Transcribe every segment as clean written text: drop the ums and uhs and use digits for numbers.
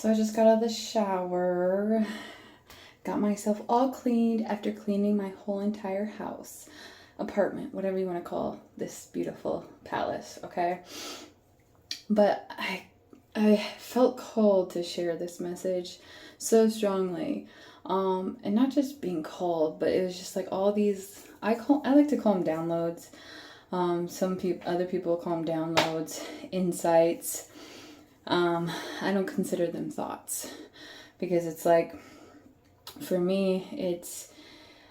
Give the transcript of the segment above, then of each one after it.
So I just got out of the shower, got myself all cleaned after cleaning my whole entire house, apartment, whatever you want to call this beautiful palace, okay? But I felt called to share this message so strongly. And not just being called, but it was just like all these I like to call them downloads. Other people call them downloads, insights. I don't consider them thoughts because it's like, for me,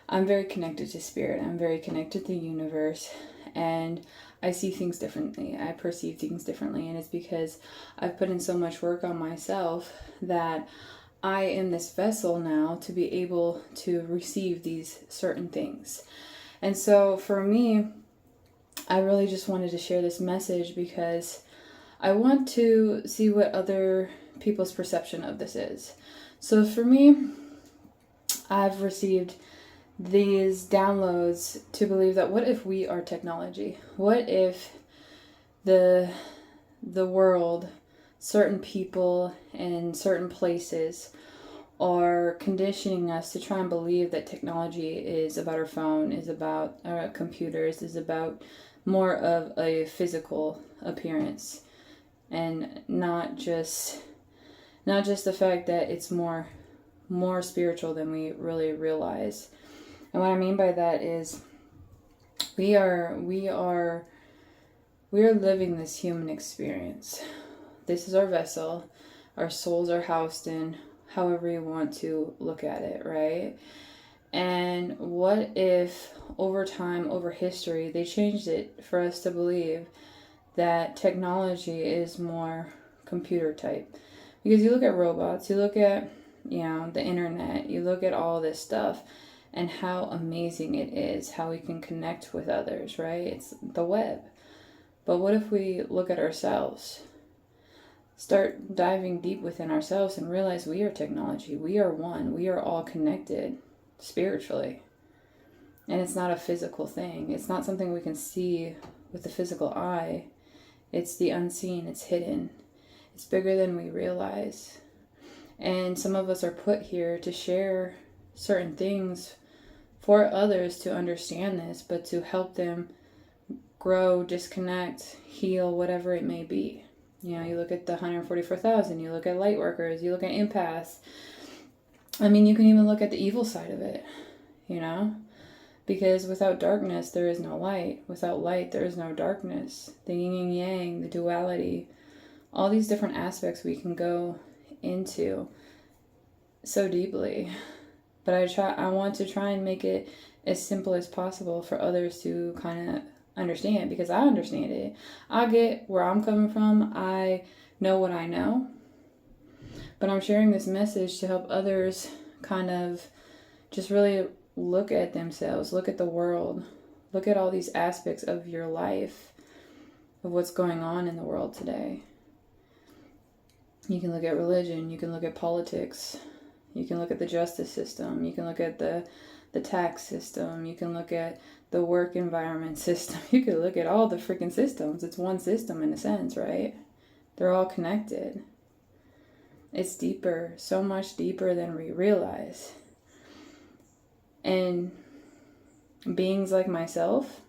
I'm very connected to spirit. I'm very connected to the universe, and I see things differently. I perceive things differently, and it's because I've put in so much work on myself that I am this vessel now to be able to receive these certain things. And so for me, I really just wanted to share this message because I want to see what other people's perception of this is. So for me, I've received these downloads to believe that what if we are technology? What if the world, certain people and certain places are conditioning us to try and believe that technology is about our phone, is about our computers, is about more of a physical appearance, and not just the fact that it's more spiritual than we really realize. And what I mean by that is we are living this human experience. This is our vessel. Our souls are housed in, however you want to look at it, right? And what if over time, over history, they changed it for us to believe that technology is more computer type? Because you look at robots, you look at, the internet, you look at all this stuff and how amazing it is, how we can connect with others, right? It's the web. But what if we look at ourselves? Start diving deep within ourselves and realize we are technology. We are one. We are all connected spiritually. And it's not a physical thing. It's not something we can see with the physical eye. It's the unseen. It's hidden. It's bigger than we realize. And some of us are put here to share certain things for others to understand this, but to help them grow, disconnect, heal, whatever it may be. You look at the 144,000, you look at light workers, you look at empaths. I mean, you can even look at the evil side of it, because without darkness, there is no light. Without light, there is no darkness. The yin and yang, the duality, all these different aspects we can go into so deeply. But I want to try and make it as simple as possible for others to kind of understand, because I understand it. I get where I'm coming from. I know what I know. But I'm sharing this message to help others kind of just really look at themselves, look at the world, look at all these aspects of your life, of what's going on in the world today. You can look at religion, you can look at politics, you can look at the justice system, you can look at the tax system, you can look at the work environment system, you can look at all the freaking systems. It's one system in a sense, right? They're all connected. It's deeper, so much deeper than we realize. And beings like myself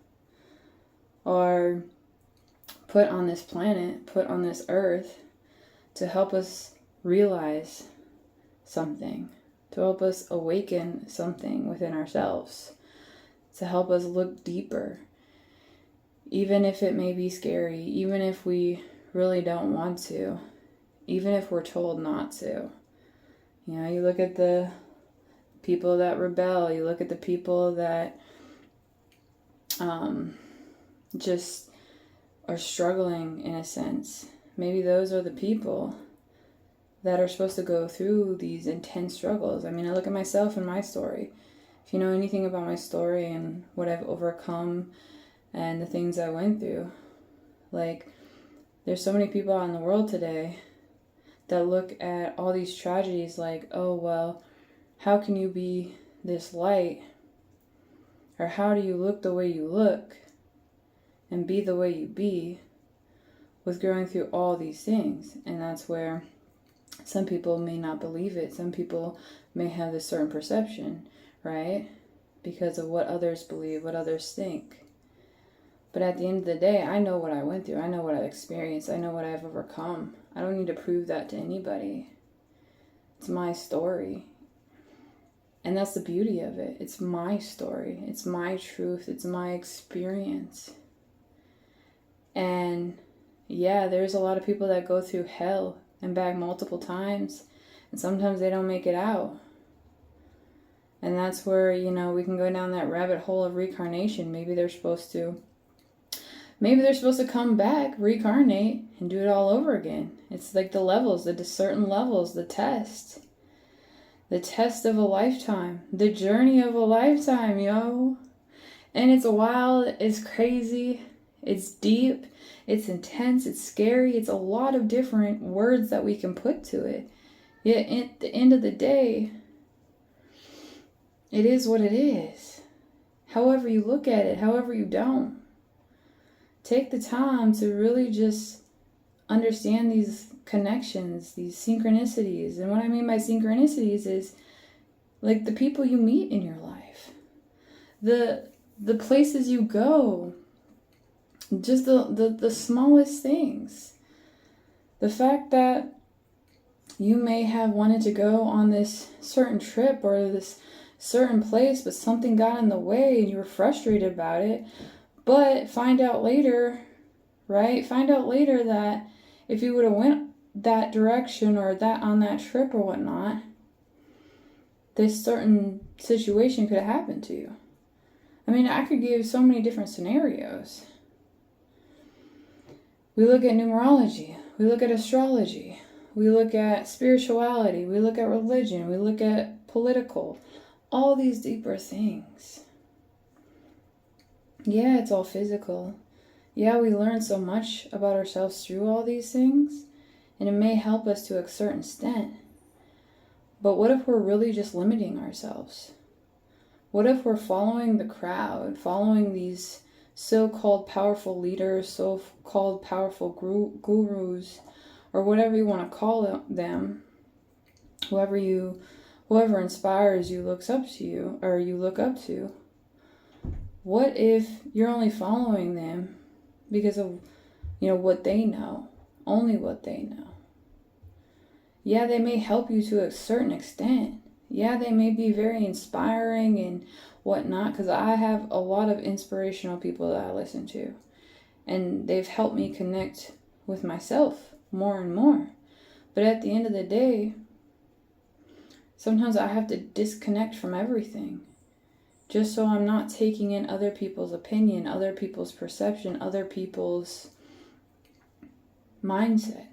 are put on this planet, put on this earth, to help us realize something, to help us awaken something within ourselves, to help us look deeper, even if it may be scary, even if we really don't want to, even if we're told not to. You look at the people that rebel, you look at the people that just are struggling in a sense. Maybe those are the people that are supposed to go through these intense struggles. I mean, I look at myself and my story. If you know anything about my story and what I've overcome and the things I went through, there's so many people out in the world today that look at all these tragedies like, oh, well, how can you be this light? Or how do you look the way you look and be the way you be with going through all these things? And that's where Some people may not believe it. Some people may have this certain perception, right? Because of what others believe, what others think. But at the end of the day, I know what I went through. I know what I've experienced. I know what I've overcome. I don't need to prove that to anybody. It's my story. And that's the beauty of it. It's my story. It's my truth. It's my experience. And yeah, there's a lot of people that go through hell and back multiple times. And sometimes they don't make it out. And that's where, we can go down that rabbit hole of reincarnation. Maybe they're supposed to come back, reincarnate, and do it all over again. It's like the levels, the certain levels, the test. The test of a lifetime. The journey of a lifetime, yo. And it's wild, it's crazy, it's deep, it's intense, it's scary. It's a lot of different words that we can put to it. Yet at the end of the day, it is what it is. However you look at it, however you don't. Take the time to really just understand these connections, these synchronicities. And what I mean by synchronicities is like the people you meet in your life, the places you go, just the smallest things. The fact that you may have wanted to go on this certain trip or this certain place, but something got in the way and you were frustrated about it. But find out later, right? Find out later that if you would have went that direction or that on that trip or whatnot, this certain situation could have happened to you. I mean, I could give so many different scenarios. We look at numerology. We look at astrology. We look at spirituality. We look at religion. We look at political. All these deeper things. Yeah, it's all physical. Yeah, we learn so much about ourselves through all these things, and it may help us to a certain extent. But what if we're really just limiting ourselves? What if we're following the crowd, following these so-called powerful leaders, so-called powerful gurus, or whatever you want to call them, whoever inspires you, looks up to you, or you look up to? What if you're only following them because of, what they know, only what they know? Yeah, they may help you to a certain extent. Yeah, they may be very inspiring and whatnot, because I have a lot of inspirational people that I listen to, and they've helped me connect with myself more and more. But at the end of the day, sometimes I have to disconnect from everything, just so I'm not taking in other people's opinion, other people's perception, other people's mindset.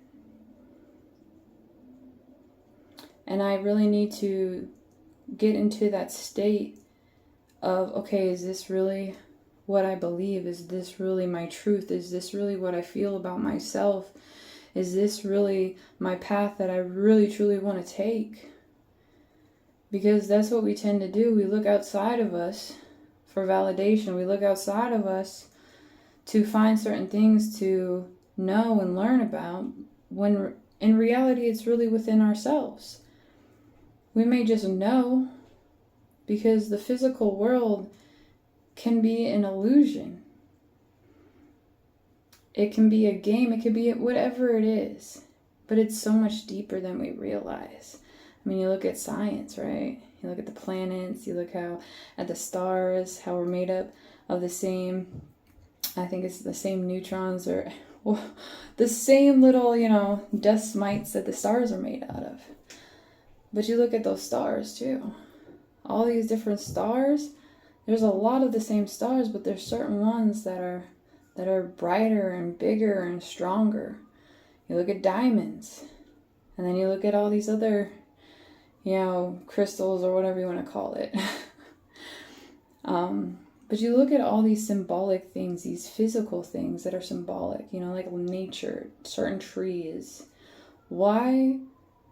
And I really need to get into that state of, okay, is this really what I believe? Is this really my truth? Is this really what I feel about myself? Is this really my path that I really truly want to take? Because that's what we tend to do. We look outside of us for validation. We look outside of us to find certain things to know and learn about, when in reality it's really within ourselves. We may just know, because the physical world can be an illusion. It can be a game, it could be whatever it is, but it's so much deeper than we realize. I mean, you look at science, right? You look at the planets, you look at the stars, how we're made up of the same, I think it's the same neutrons, or the same little, dust mites that the stars are made out of. But you look at those stars too. All these different stars, there's a lot of the same stars, but there's certain ones that are brighter and bigger and stronger. You look at diamonds, and then you look at all these other, crystals or whatever you want to call it. But you look at all these symbolic things, these physical things that are symbolic, like nature, certain trees. Why,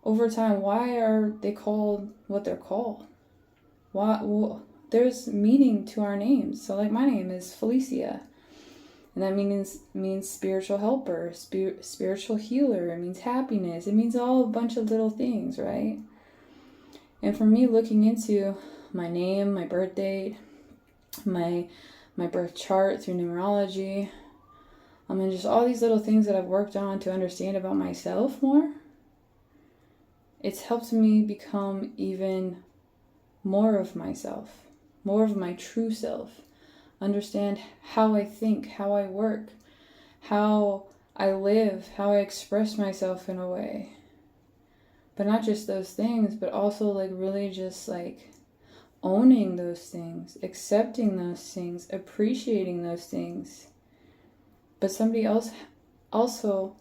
over time, why are they called what they're called? Why? Well, there's meaning to our names. So like my name is Felicia. And that means spiritual helper, spiritual healer. It means happiness. It means all a bunch of little things, right? And for me, looking into my name, my birth date, my birth chart through numerology, and just all these little things that I've worked on to understand about myself more, it's helped me become even more of myself, more of my true self. Understand how I think, how I work, how I live, how I express myself in a way. But not just those things, but also like really just like owning those things, accepting those things, appreciating those things. But somebody else also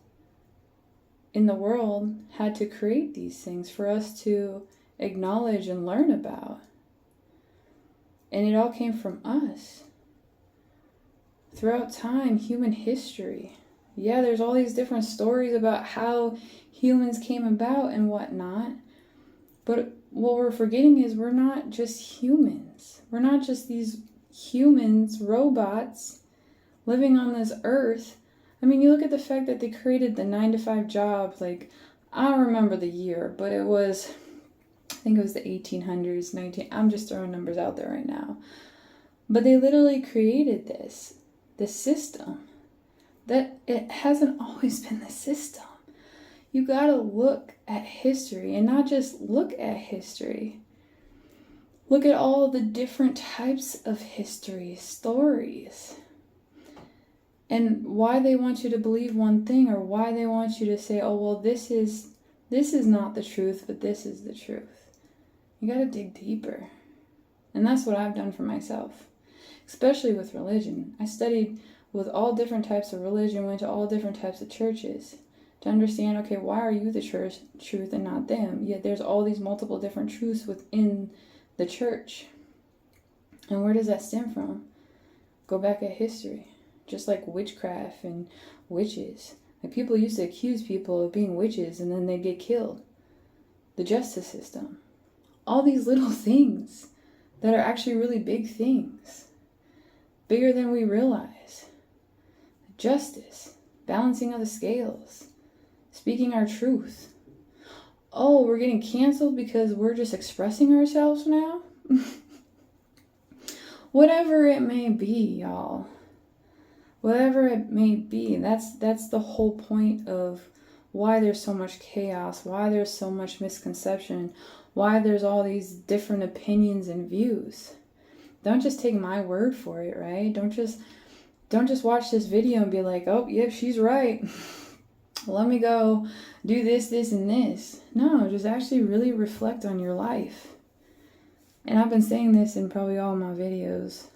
in the world had to create these things for us to acknowledge and learn about. And it all came from us. Throughout time, human history. Yeah, there's all these different stories about how humans came about and whatnot. But what we're forgetting is we're not just humans. We're not just these humans, robots, living on this earth. I mean, you look at the fact that they created the 9-to-5 job. Like, I don't remember the year, but it was, I think it was the 1800s, I'm just throwing numbers out there right now. But they literally created this system. That it hasn't always been the system. You gotta look at history, and not just look at history. Look at all the different types of history, stories, and why they want you to believe one thing, or why they want you to say, oh, well, this is not the truth, but this is the truth. You gotta dig deeper. And that's what I've done for myself, especially with religion. I studied with all different types of religion, went to all different types of churches to understand, okay, why are you the truth and not them? Yet there's all these multiple different truths within the church. And where does that stem from? Go back at history. Just like witchcraft and witches. Like, people used to accuse people of being witches and then they'd get killed. The justice system. All these little things that are actually really big things. Bigger than we realize. Justice. Balancing of the scales. Speaking our truth. Oh, we're getting canceled because we're just expressing ourselves now? Whatever it may be, y'all. Whatever it may be, that's the whole point of why there's so much chaos, why there's so much misconception, why there's all these different opinions and views. Don't just take my word for it, right? Don't just watch this video and be like, oh, yep, she's right. Let me go do this, and this. No, just actually really reflect on your life. And I've been saying this in probably all my videos.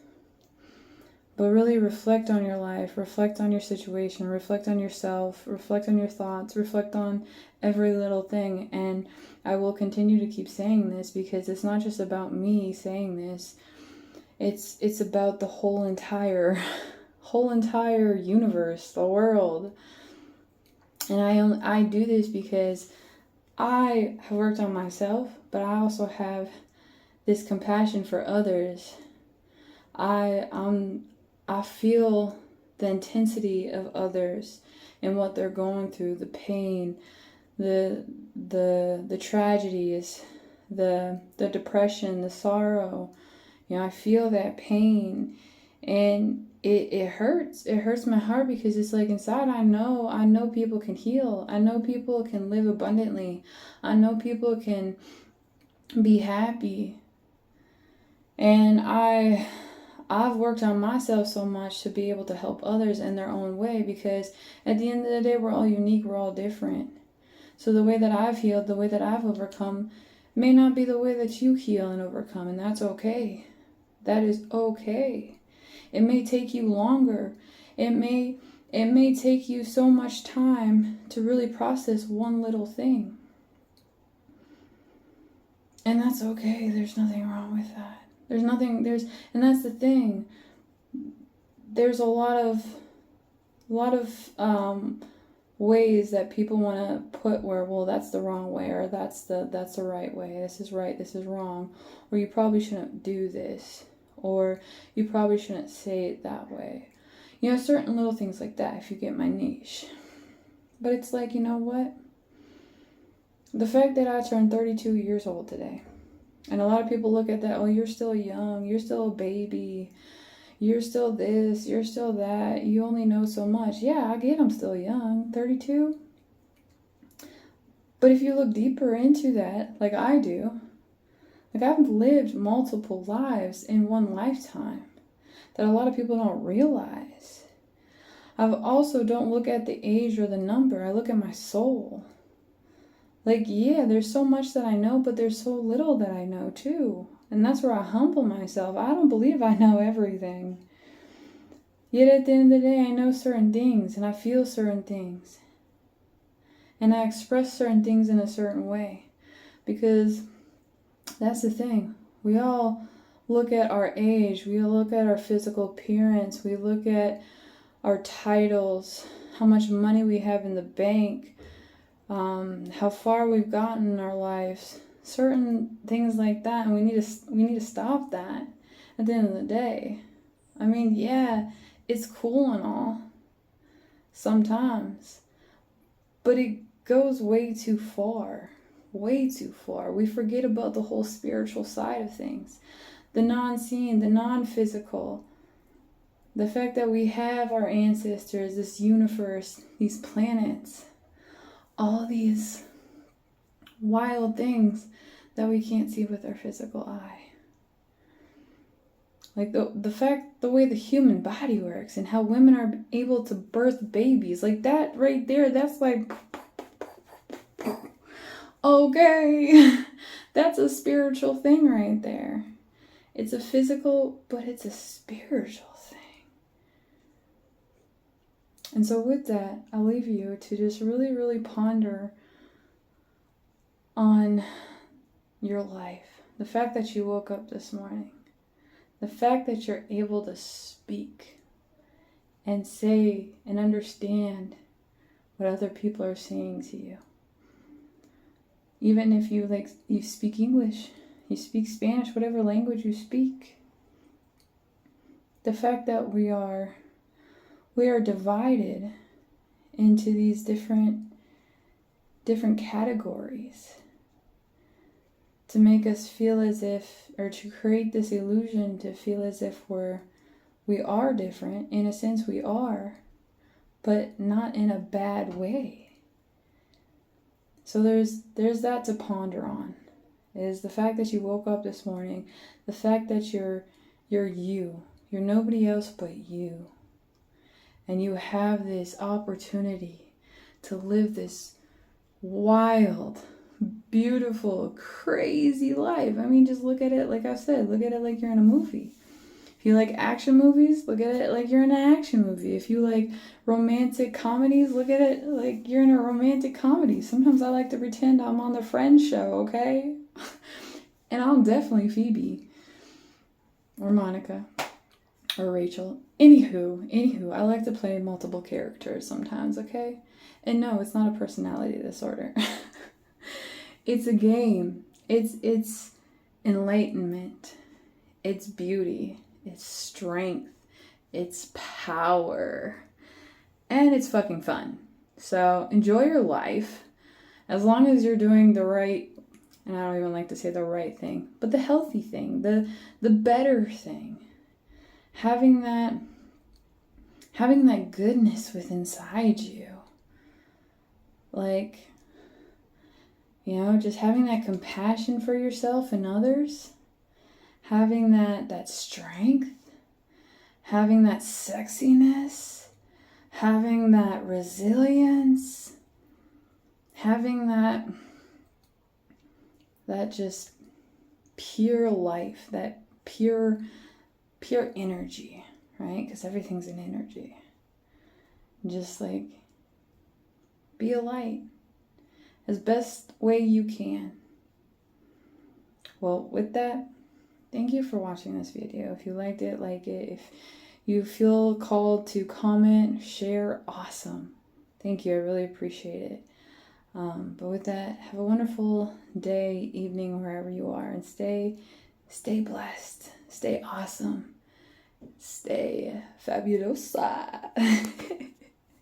But really reflect on your life, reflect on your situation, reflect on yourself, reflect on your thoughts, reflect on every little thing. And I will continue to keep saying this because it's not just about me saying this. It's about the whole entire universe, the world. And I do this because I have worked on myself, but I also have this compassion for others. I feel the intensity of others and what they're going through, the pain, the tragedies, the depression, the sorrow. You know, I feel that pain, and it hurts. It hurts my heart because it's like inside I know people can heal. I know people can live abundantly. I know people can be happy. And I've worked on myself so much to be able to help others in their own way, because at the end of the day, we're all unique, we're all different. So the way that I've healed, the way that I've overcome may not be the way that you heal and overcome, and that's okay. That is okay. It may take you longer. It may take you so much time to really process one little thing. And that's okay. There's nothing wrong with that. And that's the thing. There's a lot of ways that people want to put where, well, that's the wrong way, or that's the right way. This is right, this is wrong. Or you probably shouldn't do this. Or you probably shouldn't say it that way. Certain little things like that, if you get my niche. But it's like, you know what? The fact that I turned 32 years old today, and a lot of people look at that, oh, you're still young, you're still a baby, you're still this, you're still that, you only know so much. Yeah, I get I'm still young, 32. But if you look deeper into that, like I do, like I've lived multiple lives in one lifetime that a lot of people don't realize. I've also don't look at the age or the number, I look at my soul. Like, yeah, there's so much that I know, but there's so little that I know too. And that's where I humble myself. I don't believe I know everything. Yet at the end of the day, I know certain things and I feel certain things. And I express certain things in a certain way. Because that's the thing. We all look at our age. We look at our physical appearance. We look at our titles, how much money we have in the bank, how far we've gotten in our lives, certain things like that, and we need to stop that at the end of the day. I mean, yeah, it's cool and all sometimes, but it goes way too far. Way too far. We forget about the whole spiritual side of things, the non-seen, the non-physical. The fact that we have our ancestors, this universe, these planets, all these wild things that we can't see with our physical eye. Like the way the human body works and how women are able to birth babies. Like that right there, that's like, okay, that's a spiritual thing right there. It's a physical, but it's a spiritual thing. And so with that, I'll leave you to just really, really ponder on your life. The fact that you woke up this morning. The fact that you're able to speak and say and understand what other people are saying to you. Even if you speak English, you speak Spanish, whatever language you speak. The fact that we are divided into these different categories to make us feel as if, or to create this illusion to feel as if we are different. In a sense we are, but not in a bad way. So there's that to ponder on, is the fact that you woke up this morning, the fact that you're you. You're nobody else but you. And you have this opportunity to live this wild, beautiful, crazy life. I mean, just look at it, like I said, look at it like you're in a movie. If you like action movies, look at it like you're in an action movie. If you like romantic comedies, look at it like you're in a romantic comedy. Sometimes I like to pretend I'm on the Friends show, okay? And I'm definitely Phoebe. Or Monica. Or Rachel. Anywho, I like to play multiple characters sometimes, okay? And no, it's not a personality disorder. It's a game. It's enlightenment. It's beauty. It's strength. It's power. And it's fucking fun. So enjoy your life. As long as you're doing the right, and I don't even like to say the right thing, but the healthy thing, the better thing. Having that goodness within inside you. Like, just having that compassion for yourself and others. Having that strength. Having that sexiness. Having that resilience. Having that just pure life. That pure energy, right? Because everything's an energy. Just like be a light as best way you can. Well, with that, thank you for watching this video. If you liked it, like it. If you feel called to comment, share, awesome. Thank you. I really appreciate it. But with that, have a wonderful day, evening, wherever you are, and stay blessed, stay awesome. stay fabulosa.